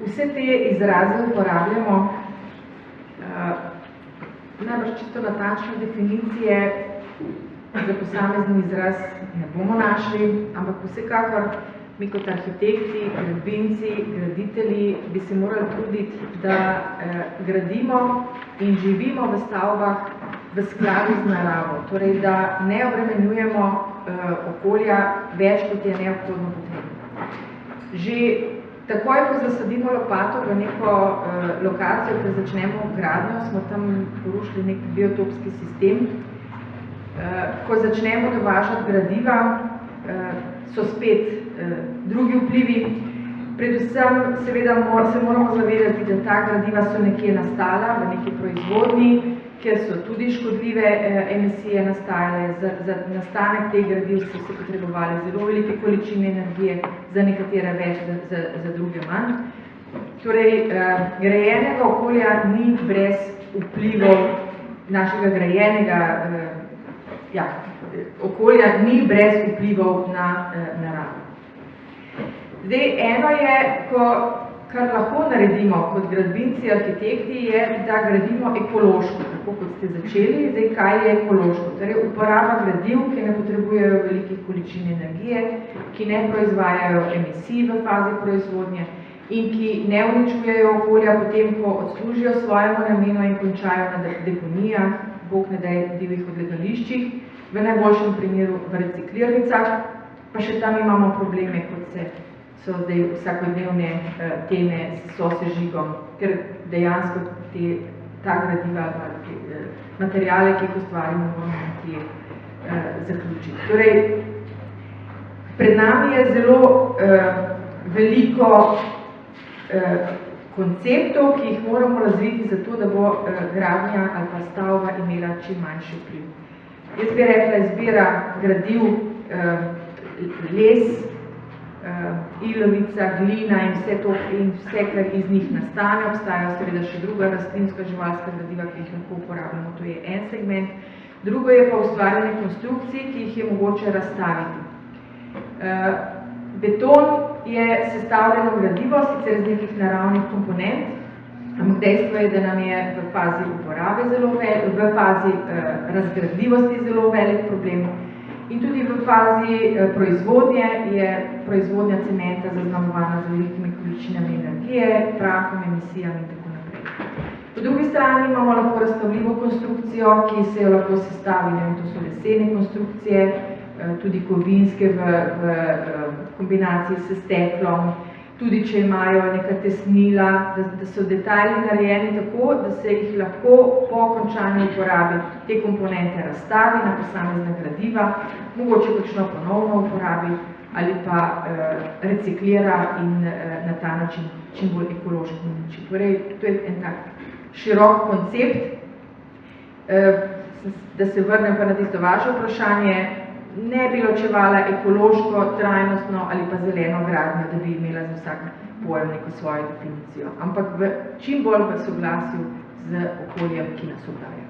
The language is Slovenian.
vse te izraze uporabljamo, najbrž čisto natančne definicije za posamezni izraz ne bomo našli, ampak vsekakor mi kot arhitekti, gradbinci, graditelji bi se morali truditi, da gradimo in živimo v stavbah v skladu z naravo, torej da ne obremenjujemo okolja več, kot je neobhodno potrebno. Že takoj, ko zasadimo lopato v neko lokacijo, ko začnemo gradnjo, smo tam porušili nek biotopski sistem. Ko začnemo dovažati gradiva, so spet drugi vplivi. Predvsem seveda se moramo zavedati, da ta gradiva so nekje nastala v neki proizvodnji, kjer so tudi škodljive emisije nastajale. Za nastanek teh gradiv so se potrebovali zelo velike količine energije, za nekatere več, za druge manj. Torej, grajenega okolja ni brez vplivov našega grajenega okolja, ni brez vplivov na naravo. Zdaj, eno je, kar lahko naredimo kot gradbinci, arhitekti, je, da gradimo ekološko, tako kot ste začeli. Zdaj, kaj je ekološko? Torej, uporaba gradiv, ki ne potrebujejo velikih količin energije, ki ne proizvajajo emisij v fazi proizvodnje in ki ne uničujejo okolja potem, ko odslužijo svojemu namenu in končajo na deponijah, bog ne daj divjih odlagališčih, v najboljšem primeru v reciklirnicah, pa še tam imamo probleme, kot so zdaj vsakodnevne teme s sosežigom, ker dejansko ta gradiva, materijale, ki jih ustvarimo, moramo nekje zaključiti. Torej, pred nami je zelo veliko konceptov, ki jih moramo razviti zato, da bo gradnja ali pa stavba imela čim manjši vpliv. Jaz bi rekla, izbira gradiv, les, ilovica, glina in vse to, in vse, kar iz njih nastane. Obstajajo seveda še druga rastlinska živalska gradiva, ki jih lahko uporabljamo, to je en segment. Drugo je pa ustvarjanje konstrukcij, ki jih je mogoče razstaviti. Beton je sestavljeno gradivo, sicer iz nekih naravnih komponent, ampak dejstvo je, da nam je v fazi uporabe v fazi razgradljivosti zelo velik problem. In tudi v fazi proizvodnje je proizvodnja cementa zaznamovana z velikimi količinami energije, prahom, emisijami in tako naprej. Po drugi strani imamo lahko razstavljivo konstrukcijo, ki se jo lahko sestavi, to so lesene konstrukcije, tudi kovinske v kombinaciji s steklom, tudi če imajo neka tesnila, da so detajli narejeni tako, da se jih lahko po končanju uporabi te komponente razstavi na posamezna gradiva, mogoče kakšno ponovno uporabi ali pa reciklira in na ta način čim bolj ekološko uniči. Torej, to je en tak širok koncept. Da se vrnem pa na tisto vaše vprašanje, ne bi ločevala ekološko, trajnostno ali pa zeleno gradnjo, da bi imela za vsak pojem neko svojo definicijo, ampak čim bolj v soglasju z okoljem, ki nas obdaja.